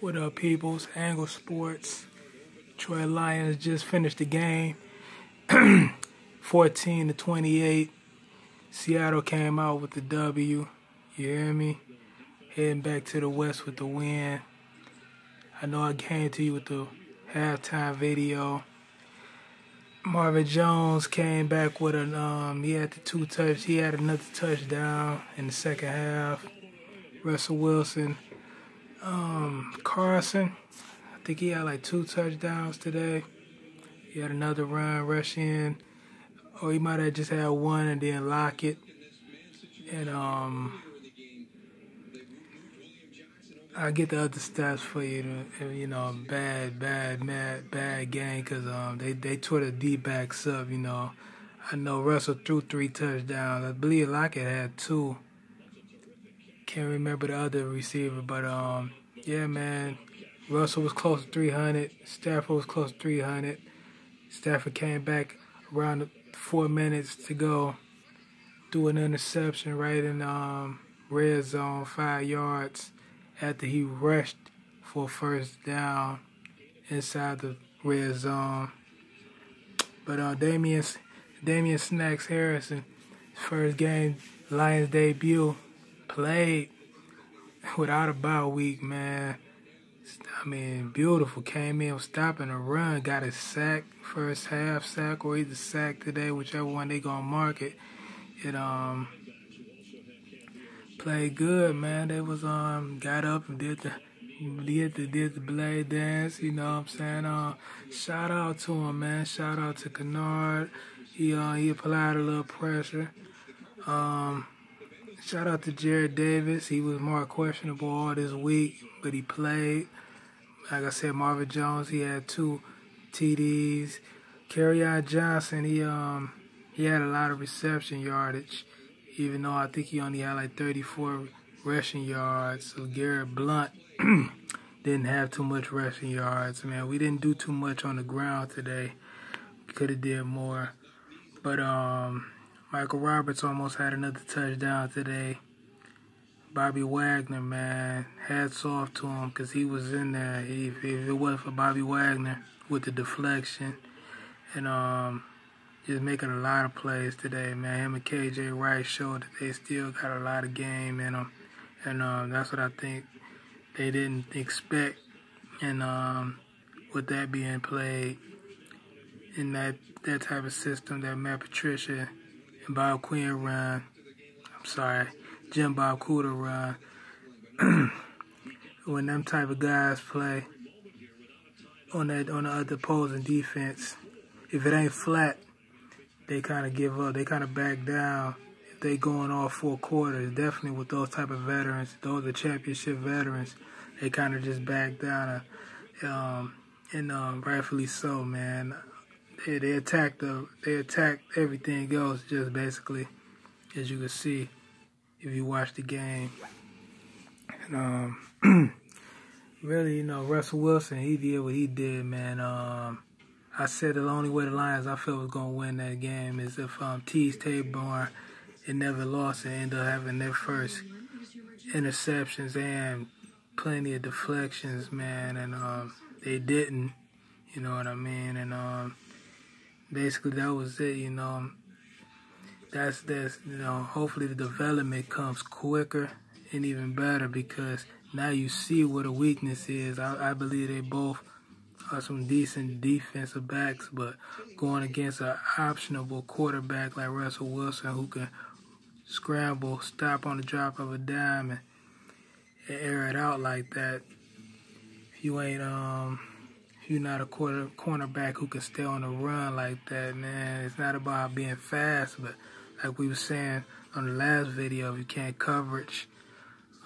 What up, peoples? Angle Sports. Troy Lions just finished the game, 14-28. Seattle came out with the W. You hear me? Heading back to the West with the win. I know I came to you with the halftime video. Marvin Jones came back with he had another touchdown in the second half. Russell Wilson, Carson, I think he had like 2 touchdowns today. He had another rush in. Or he might have just had one and then lock it. And I'll get the other stats for you. Bad game because they tore the D-backs up, I know Russell threw 3 touchdowns. I believe Lockett had 2. Can't remember the other receiver, but yeah, man. Russell was close to 300. Stafford was close to 300. Stafford came back around 4 minutes to go, threw an interception right in red zone, 5 yards, after he rushed for a first down inside the red zone. But Damian Snacks Harrison, first game, Lions debut, played without a bye week, man. I mean, beautiful. Came in, was stopping a run, got a sack, first half sack, or either sack today, whichever one they gonna mark it. It played good, man. They was got up and did the blade dance. You know what I'm saying? Shout out to him, man. Shout out to Kennard. He applied a little pressure. Shout out to Jared Davis. He was more questionable all this week, but he played. Like I said, Marvin Jones, he had 2 TDs. Kerryon Johnson, he had a lot of reception yardage, even though I think he only had like 34 rushing yards. So Garrett Blunt didn't have too much rushing yards. Man, we didn't do too much on the ground today. We could have did more. But Michael Roberts almost had another touchdown today. Bobby Wagner, man, hats off to him because he was in there. If it wasn't for Bobby Wagner with the deflection and just making a lot of plays today, man. Him and KJ Wright showed that they still got a lot of game in them. And that's what I think they didn't expect. And with that being played in that type of system that Matt Patricia and Bob Quinn run, Jim Bob Cooter run, when them type of guys play on the other opposing defense, if it ain't flat, they kind of give up. They kind of back down. If they going all 4 quarters, definitely with those type of veterans, those are championship veterans, they kind of just back down. And rightfully so, man. They attacked everything else, just basically, as you can see if you watch the game. And really, Russell Wilson, he did what he did, man. I said the only way the Lions I felt was gonna win that game is if Tease Taborn and never lost and ended up having their first interceptions and plenty of deflections, man. And they didn't, you know what I mean? And basically that was it, That's hopefully the development comes quicker and even better because now you see what a weakness is. I believe they both are some decent defensive backs, but going against an optionable quarterback like Russell Wilson who can scramble, stop on the drop of a dime and air it out like that, if you're not a cornerback who can stay on the run like that, man, it's not about being fast, but like we were saying on the last video, if you can't coverage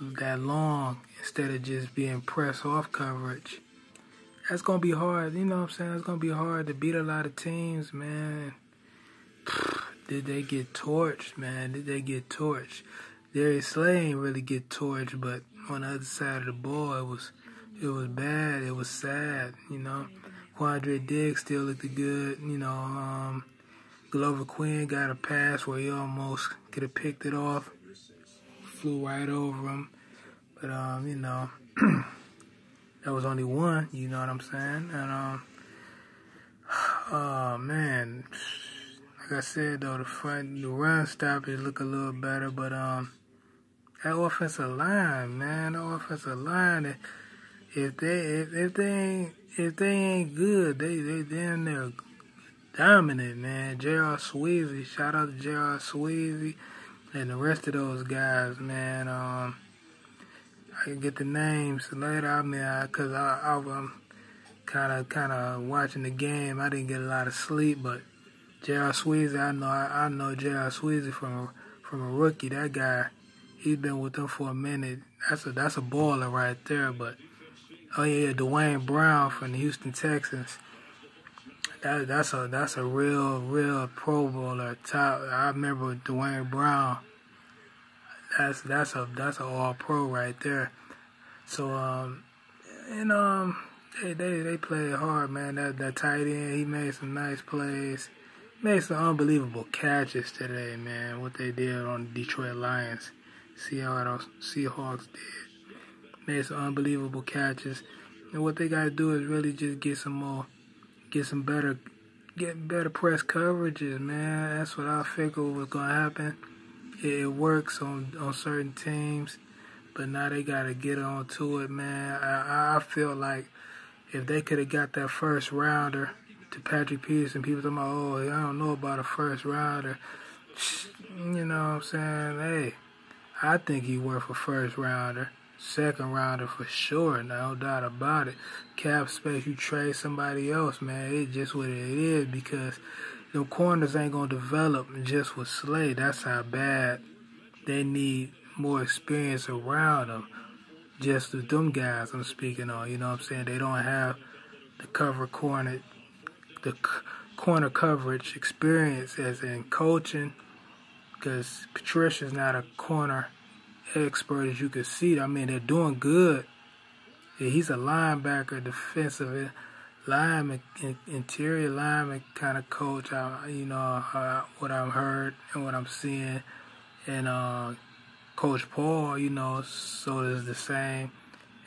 that long instead of just being pressed off coverage, that's going to be hard. You know what I'm saying? It's going to be hard to beat a lot of teams, man. Did they get torched, man? Did they get torched? Darius Slay ain't really get torched, but on the other side of the ball, it was bad. It was sad, Quandre Diggs still looked good, Glover Quinn got a pass where he almost could have picked it off. Flew right over him. But, that That was only one, you know what I'm saying? And oh man, like I said though, the run stoppage look a little better, but that offensive line, man, the offensive line, if they ain't good, they damn near dominant, man. J.R. Sweezy, shout out to J.R. Sweezy and the rest of those guys, man. I can get the names later. I mean, cause I'm kind of watching the game. I didn't get a lot of sleep, but J.R. Sweezy, I know J.R. Sweezy from a rookie. That guy, he's been with them for a minute. That's a baller right there. But oh yeah, Dwayne Brown from the Houston Texans. That's a real Pro Bowler. Top. I remember Dwayne Brown. That's an All Pro right there. So they played hard, man. That tight end, he made some nice plays. Made some unbelievable catches today, man. What they did on the Detroit Lions. See how those Seahawks did. Made some unbelievable catches. And what they gotta do is really just get better press coverages, man. That's what I figured was gonna happen. It works on certain teams, but now they gotta get on to it, man. I feel like if they could have got that first rounder to Patrick Peterson, people talking about, oh, I don't know about a first rounder. You know what I'm saying? Hey, I think he worth a first rounder, second rounder for sure, no doubt about it. Cap space, you trade somebody else, man. It's just what it is because them corners ain't gonna develop just with Slay. That's how bad they need more experience around them. Just with them guys I'm speaking on, you know what I'm saying? They don't have the corner coverage experience as in coaching, because Patricia's not a corner expert as you can see. I mean, they're doing good. Yeah, he's a linebacker, defensive lineman, interior lineman kind of coach. What I've heard and what I'm seeing, and Coach Paul, so is the same,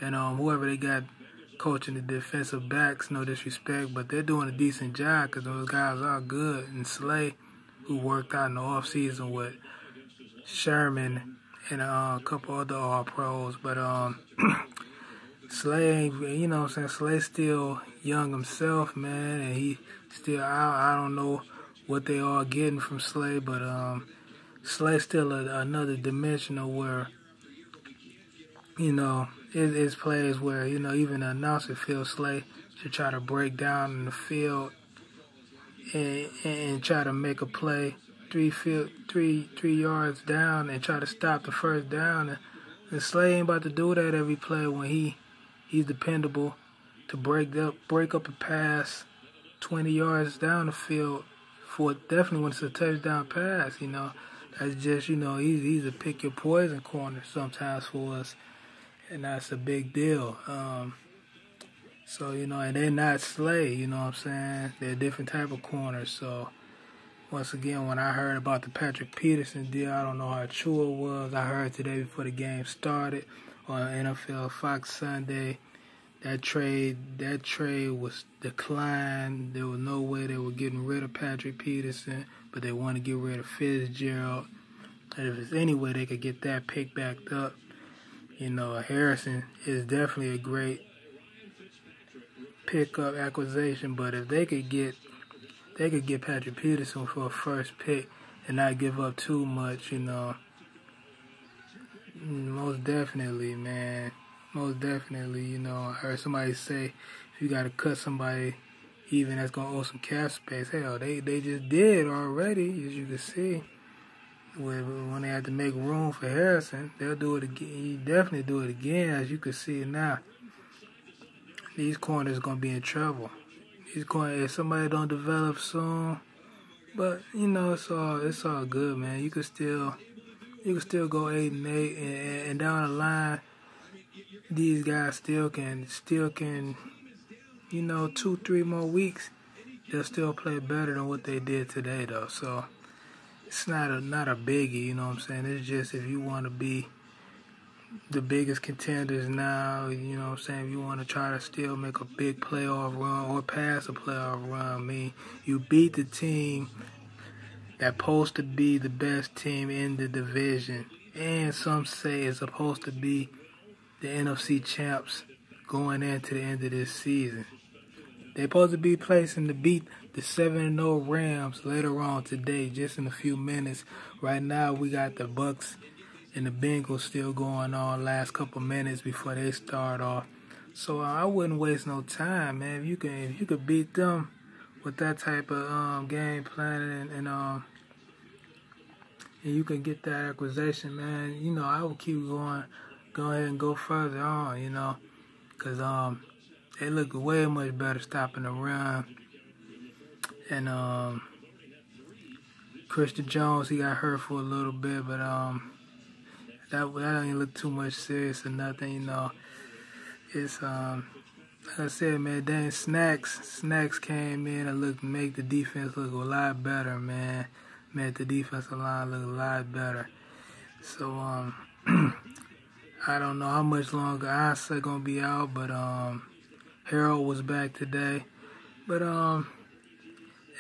and whoever they got coaching the defensive backs, no disrespect, but they're doing a decent job because those guys are good. And Slay, who worked out in the off season with Sherman and a couple other All-Pros, but Slay ain't, you know what I'm saying, Slay's still young himself, man, and he still, I don't know what they are getting from Slay, but Slay's still another dimensional where, it's plays where, even the announcer feels Slay should try to break down in the field and try to make a play 3 yards down and try to stop the first down. And Slay ain't about to do that every play when he's dependable to break up a pass 20 yards down the field for definitely when it's a touchdown pass, That's just, he's a pick your poison corner sometimes for us. And that's a big deal. So, and they're not Slay, you know what I'm saying? They're a different type of corners. So, once again, when I heard about the Patrick Peterson deal, I don't know how true it was. I heard today before the game started on NFL Fox Sunday. That trade was declined. There was no way they were getting rid of Patrick Peterson, but they want to get rid of Fitzgerald. And if there's any way they could get that pick backed up, Harrison is definitely a great pickup acquisition. But if they could get Patrick Peterson for a first pick and not give up too much, most definitely, man. Most definitely, I heard somebody say if you got to cut somebody, even that's going to owe some cap space, hell, they just did already, as you can see. When they had to make room for Harrison, they'll do it again. He definitely do it again, as you can see now. These corners going to be in trouble. These corners, if somebody don't develop soon, but, it's all good, man. You can still go 8-8, and down the line, these guys still can, 2-3 more weeks, they'll still play better than what they did today, though. So it's not a biggie, you know what I'm saying? It's just if you want to be the biggest contenders now. You know what I'm saying? If you want to try to still make a big playoff run or pass a playoff run, I mean, you beat the team that's supposed to be the best team in the division. And some say it's supposed to be the NFC champs going into the end of this season. They're supposed to be placing to beat the 7-0 Rams later on today, just in a few minutes. Right now, we got the Bucks and the Bengals still going on last couple minutes before they start off. So I wouldn't waste no time, man. If you could beat them with that type of game plan and you can get that acquisition, man, you know, I would keep going. Go ahead and go further on, you know, because they look way much better stopping the run. And Christian Jones, he got hurt for a little bit, but that don't even look too much serious or nothing, you know. It's like I said, man, then Snacks came in and make the defense look a lot better, man. Made the defensive line look a lot better. So I don't know how much longer Asa gonna be out, but Harold was back today. But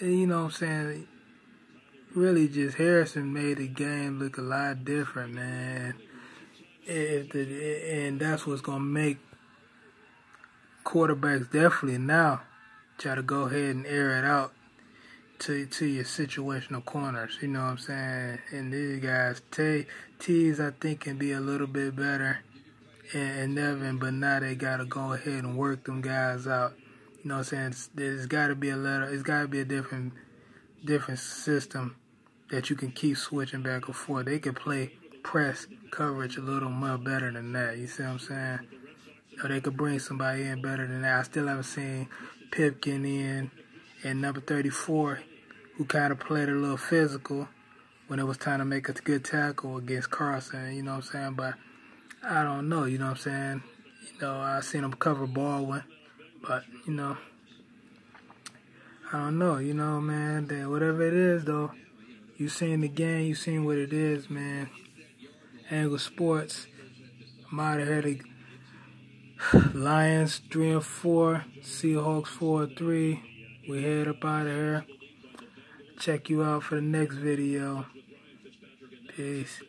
you know what I'm saying, really just Harrison made the game look a lot different, man. And that's what's gonna make quarterbacks definitely now try to go ahead and air it out to your situational corners, you know what I'm saying? And these guys, T's I think can be a little bit better, and Nevin, but now they gotta go ahead and work them guys out. You know what I'm saying? It's gotta be a different system that you can keep switching back and forth. They can play press coverage a little more better than that. You see what I'm saying? Or they could bring somebody in better than that. I still haven't seen Pipkin in and number 34, who kind of played a little physical when it was time to make a good tackle against Carson, you know what I'm saying? But I don't know, you know what I'm saying? You know, I seen him cover Baldwin, but, you know, I don't know, you know, man. Whatever it is, though, you seen the game, you seen what it is, man. Angle Sports, I'm out of here. Lions 3-4, Seahawks 4-3. We head up out of here. Check you out for the next video. Peace.